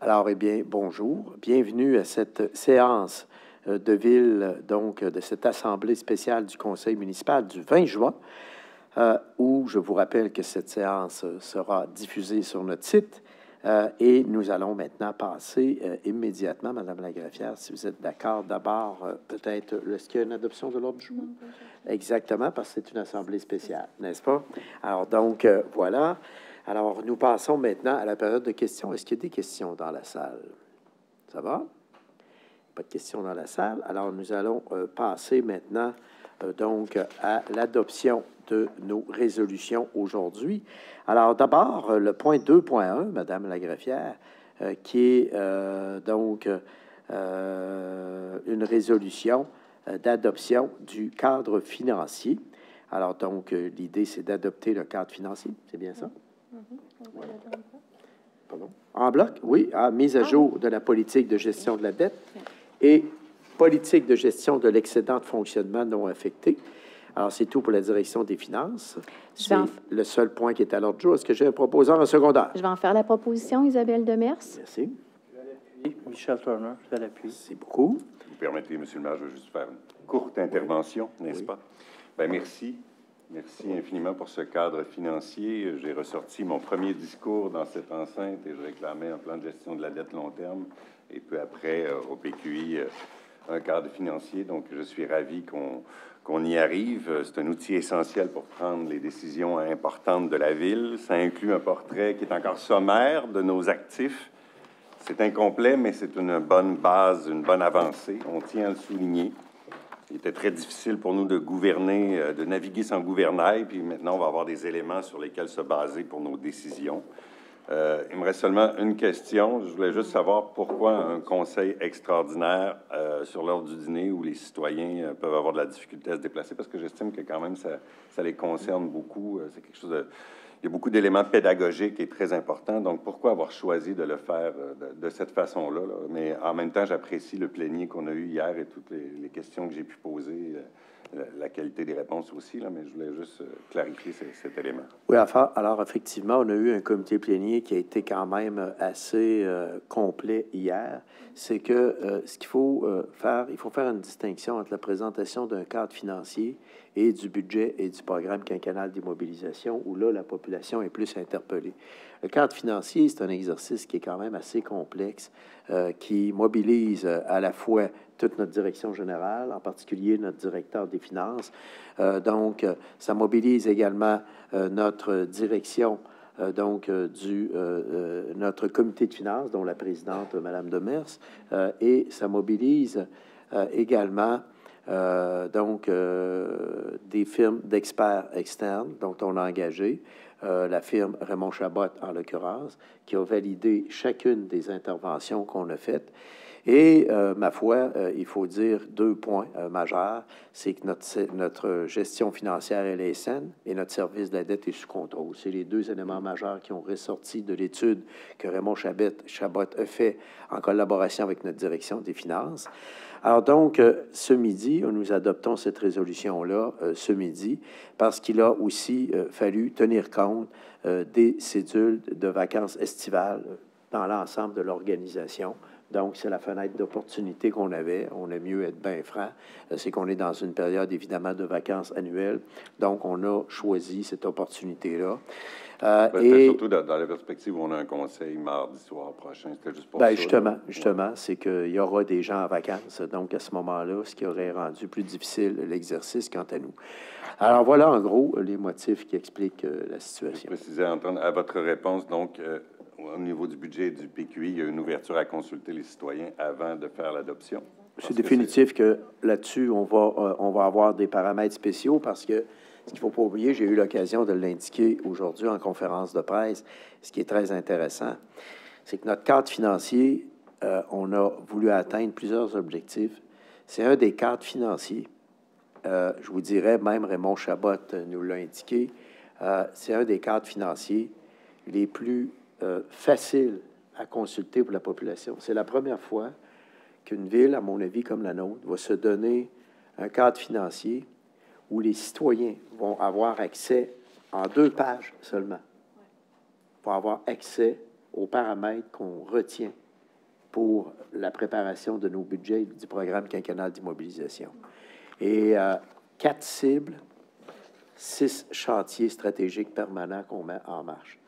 Alors, eh bien, bonjour. Bienvenue à cette séance de ville, donc de cette assemblée spéciale du Conseil municipal du 20 juin, où je vous rappelle que cette séance sera diffusée sur notre site. Et nous allons maintenant passer immédiatement, Madame la greffière, si vous êtes d'accord, d'abord, peut-être, est-ce qu'il y a une adoption de l'ordre du jour? Exactement, parce que c'est une assemblée spéciale, n'est-ce pas? Alors, donc, voilà. Alors, nous passons maintenant à la période de questions. Est-ce qu'il y a des questions dans la salle? Ça va? Pas de questions dans la salle. Alors, nous allons passer maintenant, donc, à l'adoption de nos résolutions aujourd'hui. Alors, d'abord, le point 2.1, Madame la greffière, qui est donc une résolution d'adoption du cadre financier. Alors, donc, l'idée, c'est d'adopter le cadre financier. C'est bien ça? Pardon? En bloc, oui. Mise à jour de la politique de gestion de la dette et politique de gestion de l'excédent de fonctionnement non affecté. Alors, c'est tout pour la direction des finances. C'est le seul point qui est à l'ordre du jour. Est-ce que j'ai un proposeur en secondaire? Je vais en faire la proposition, Isabelle Demers. Merci. Michel Turner, je vais l'appuyer. Merci beaucoup. Vous permettez, M. le maire, je vais juste faire une courte intervention, n'est-ce pas? Bien, merci. Merci infiniment pour ce cadre financier. J'ai ressorti mon premier discours dans cette enceinte et je réclamais un plan de gestion de la dette long terme et peu après, au PQI, un cadre financier. Donc, je suis ravi qu'on y arrive. C'est un outil essentiel pour prendre les décisions importantes de la ville. Ça inclut un portrait qui est encore sommaire de nos actifs. C'est incomplet, mais c'est une bonne base, une bonne avancée. On tient à le souligner. Il était très difficile pour nous de gouverner, de naviguer sans gouvernail, puis maintenant, on va avoir des éléments sur lesquels se baser pour nos décisions. Il me reste seulement une question. Je voulais juste savoir pourquoi un conseil extraordinaire sur l'heure du dîner où les citoyens peuvent avoir de la difficulté à se déplacer, parce que j'estime que quand même, ça les concerne beaucoup. C'est quelque chose de... Il y a beaucoup d'éléments pédagogiques et très importants. Donc, pourquoi avoir choisi de le faire de cette façon-là? Là? Mais en même temps, j'apprécie le plénier qu'on a eu hier et toutes les questions que j'ai pu poser, la qualité des réponses aussi. Là, mais je voulais juste clarifier cet élément. Oui, alors effectivement, on a eu un comité plénier qui a été quand même assez complet hier. C'est que ce qu'il faut faire, il faut faire une distinction entre la présentation d'un cadre financier et du budget et du programme quinquennal d'immobilisation, où là, la population est plus interpellée. Le cadre financier, c'est un exercice qui est quand même assez complexe, qui mobilise à la fois toute notre direction générale, en particulier notre directeur des finances. Donc, ça mobilise également notre direction, notre comité de finances, dont la présidente, Mme Demers, et ça mobilise également des firmes d'experts externes dont on a engagé, la firme Raymond Chabot, en l'occurrence, qui a validé chacune des interventions qu'on a faites. Et, ma foi, il faut dire deux points majeurs. C'est que notre gestion financière, elle est saine et notre service de la dette est sous contrôle. C'est les deux éléments majeurs qui ont ressorti de l'étude que Raymond Chabot a fait en collaboration avec notre direction des finances. Alors donc, ce midi, nous adoptons cette résolution-là ce midi parce qu'il a aussi fallu tenir compte des cédules de vacances estivales dans l'ensemble de l'organisation. Donc, c'est la fenêtre d'opportunité qu'on avait. On aime mieux être bien franc. C'est qu'on est dans une période, évidemment, de vacances annuelles. Donc, on a choisi cette opportunité-là. Et surtout dans la perspective où on a un conseil mardi soir prochain. C'était juste pour ça. Justement, c'est qu'il y aura des gens en vacances. Donc, à ce moment-là, ce qui aurait rendu plus difficile l'exercice quant à nous. Alors, voilà, en gros, les motifs qui expliquent la situation. Je précisais, Antoine, à votre réponse, donc... au niveau du budget du PQI, il y a une ouverture à consulter les citoyens avant de faire l'adoption. C'est définitif que là-dessus, on va avoir des paramètres spéciaux parce que ce qu'il ne faut pas oublier, j'ai eu l'occasion de l'indiquer aujourd'hui en conférence de presse, ce qui est très intéressant, c'est que notre cadre financier, on a voulu atteindre plusieurs objectifs. C'est un des cadres financiers. Je vous dirais, même Raymond Chabot nous l'a indiqué, c'est un des cadres financiers les plus facile à consulter pour la population. C'est la première fois qu'une ville, à mon avis, comme la nôtre, va se donner un cadre financier où les citoyens vont avoir accès en 2 pages seulement, vont avoir accès aux paramètres qu'on retient pour la préparation de nos budgets du programme quinquennal d'immobilisation. Et 4 cibles, 6 chantiers stratégiques permanents qu'on met en marche.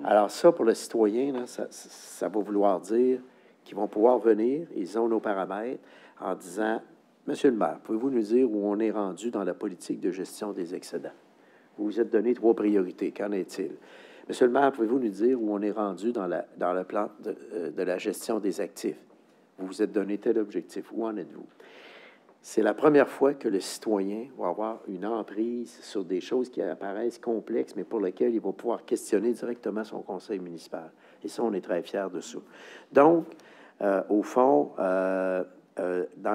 Alors ça, pour le citoyen, là, ça va vouloir dire qu'ils vont pouvoir venir, ils ont nos paramètres, en disant, Monsieur le maire, pouvez-vous nous dire où on est rendu dans la politique de gestion des excédents? Vous vous êtes donné 3 priorités, qu'en est-il? Monsieur le maire, pouvez-vous nous dire où on est rendu dans le plan de la gestion des actifs? Vous vous êtes donné tel objectif, où en êtes-vous? C'est la première fois que le citoyen va avoir une emprise sur des choses qui apparaissent complexes, mais pour lesquelles il va pouvoir questionner directement son conseil municipal. Et ça, on est très fiers de ça. Donc, au fond, dans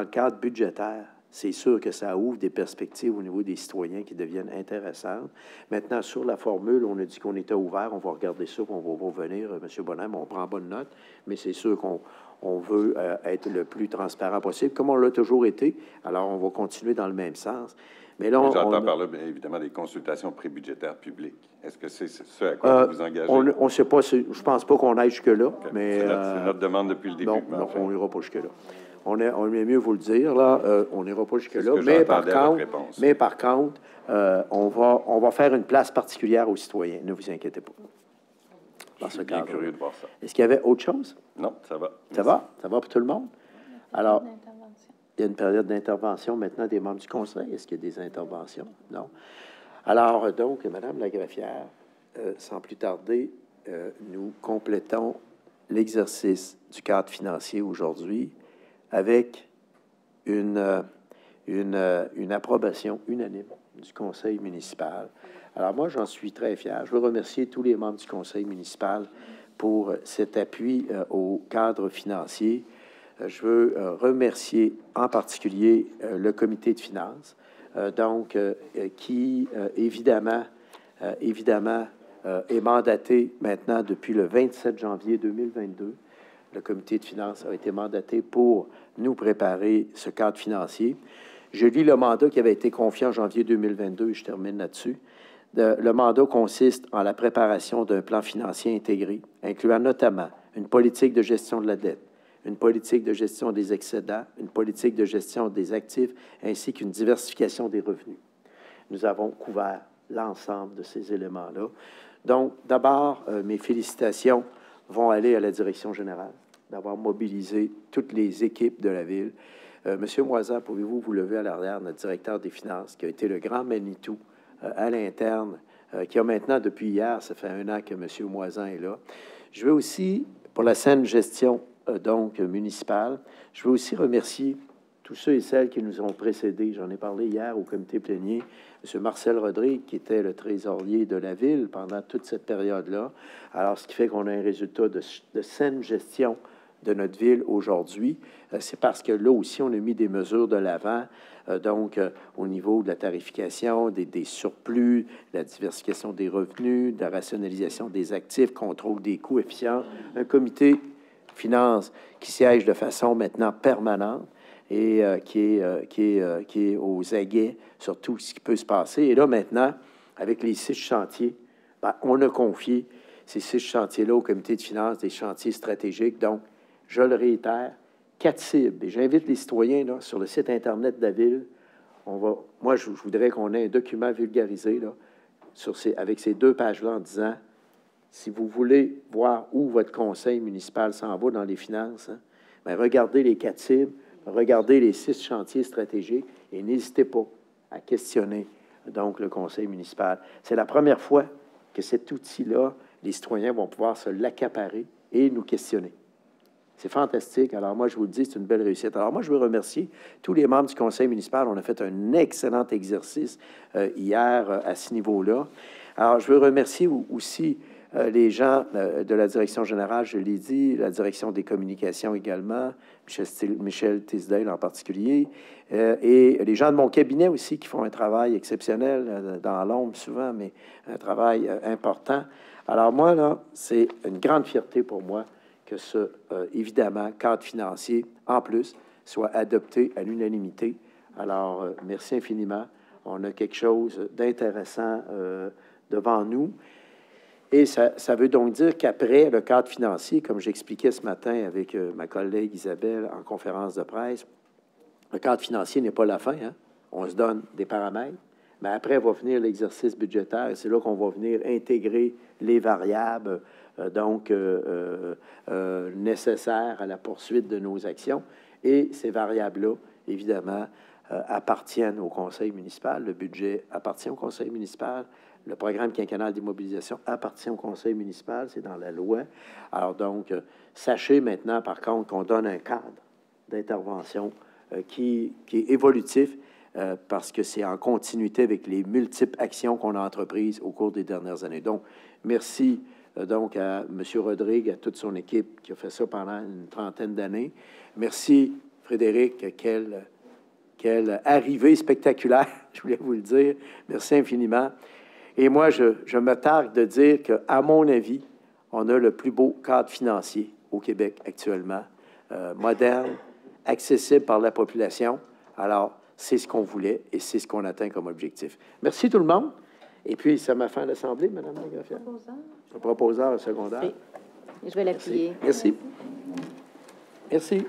le cadre budgétaire, c'est sûr que ça ouvre des perspectives au niveau des citoyens qui deviennent intéressantes. Maintenant, sur la formule, on a dit qu'on était ouvert. On va regarder ça, on va revenir, M. Bonhomme, on prend bonne note, mais c'est sûr qu'on veut être le plus transparent possible, comme on l'a toujours été. Alors, on va continuer dans le même sens. Mais là, j'entends par là, bien évidemment, des consultations prébudgétaires publiques. Est-ce que c'est ce à quoi vous vous engagez? On ne sait pas. Je ne pense pas qu'on aille jusque-là. Okay. Mais c'est notre demande depuis le début. Non, enfin, on n'ira pas jusque-là. On est mieux vous le dire, là. On n'ira pas jusque-là. Mais par contre, on va faire une place particulière aux citoyens. Ne vous inquiétez pas. Je suis bien curieux de voir ça. Est-ce qu'il y avait autre chose? Non, ça va. Ça va? Ça va pour tout le monde? Alors, il y a une période d'intervention maintenant des membres du conseil. Est-ce qu'il y a des interventions? Non. Alors, donc, Madame la greffière, sans plus tarder, nous complétons l'exercice du cadre financier aujourd'hui avec une approbation unanime du conseil municipal. Alors moi, j'en suis très fier. Je veux remercier tous les membres du conseil municipal pour cet appui au cadre financier. Je veux remercier en particulier le comité de finances, qui, évidemment, est mandaté maintenant depuis le 27 janvier 2022. Le comité de finances a été mandaté pour nous préparer ce cadre financier. Je lis le mandat qui avait été confié en janvier 2022 et je termine là-dessus. Le mandat consiste en la préparation d'un plan financier intégré, incluant notamment une politique de gestion de la dette, une politique de gestion des excédents, une politique de gestion des actifs, ainsi qu'une diversification des revenus. Nous avons couvert l'ensemble de ces éléments-là. Donc, d'abord, mes félicitations vont aller à la direction générale d'avoir mobilisé toutes les équipes de la Ville. Monsieur Moisan, pouvez-vous vous lever à l'arrière, notre directeur des finances, qui a été le grand Manitou à l'interne, qui a maintenant, depuis hier, ça fait 1 an que Monsieur Moisan est là. Je veux aussi, pour la saine gestion donc municipale, je veux aussi remercier tous ceux et celles qui nous ont précédés. J'en ai parlé hier au comité plénier. M. Marcel Rodrigue, qui était le trésorier de la Ville pendant toute cette période-là. Alors, ce qui fait qu'on a un résultat de saine gestion de notre ville aujourd'hui. C'est parce que là aussi, on a mis des mesures de l'avant, au niveau de la tarification, des surplus, de la diversification des revenus, de la rationalisation des actifs, contrôle des coûts efficients. Un comité finance qui siège de façon maintenant permanente et qui est aux aguets sur tout ce qui peut se passer. Et là, maintenant, avec les 6 chantiers, on a confié ces 6 chantiers-là au comité de finances, des chantiers stratégiques. Donc, je le réitère, 4 cibles. Et j'invite les citoyens là, sur le site Internet de la Ville. Moi, je voudrais qu'on ait un document vulgarisé là, avec ces 2 pages-là en disant, si vous voulez voir où votre conseil municipal s'en va dans les finances, hein, bien, regardez les 4 cibles, regardez les 6 chantiers stratégiques et n'hésitez pas à questionner donc le conseil municipal. C'est la première fois que cet outil-là, les citoyens vont pouvoir se l'accaparer et nous questionner. C'est fantastique. Alors, moi, je vous le dis, c'est une belle réussite. Alors, moi, je veux remercier tous les membres du conseil municipal. On a fait un excellent exercice hier à ce niveau-là. Alors, je veux remercier aussi les gens de la direction générale, je l'ai dit, la direction des communications également, Michel Tisdale en particulier, et les gens de mon cabinet aussi qui font un travail exceptionnel dans l'ombre souvent, mais un travail important. Alors, moi, là, c'est une grande fierté pour moi que ce, évidemment, cadre financier, en plus, soit adopté à l'unanimité. Alors, merci infiniment. On a quelque chose d'intéressant devant nous. Et ça veut donc dire qu'après le cadre financier, comme j'expliquais ce matin avec ma collègue Isabelle en conférence de presse, le cadre financier n'est pas la fin, hein? On se donne des paramètres, mais après va venir l'exercice budgétaire et c'est là qu'on va venir intégrer les variables nécessaires à la poursuite de nos actions. Et ces variables-là, évidemment, appartiennent au conseil municipal. Le budget appartient au conseil municipal. Le programme quinquennal d'immobilisation appartient au conseil municipal. C'est dans la loi. Alors donc, sachez maintenant, par contre, qu'on donne un cadre d'intervention qui est évolutif parce que c'est en continuité avec les multiples actions qu'on a entreprises au cours des dernières années. Donc, merci donc à M. Rodrigue, à toute son équipe qui a fait ça pendant une trentaine d'années. Merci, Frédéric, quelle arrivée spectaculaire, je voulais vous le dire. Merci infiniment. Et moi, je me targue de dire qu'à mon avis, on a le plus beau cadre financier au Québec actuellement, moderne, accessible par la population. Alors, c'est ce qu'on voulait et c'est ce qu'on atteint comme objectif. Merci tout le monde. Et puis, ça m'a fait à l'Assemblée, Mme la greffière. Le proposeur secondaire. Oui. Je vais l'appuyer. Merci. Merci.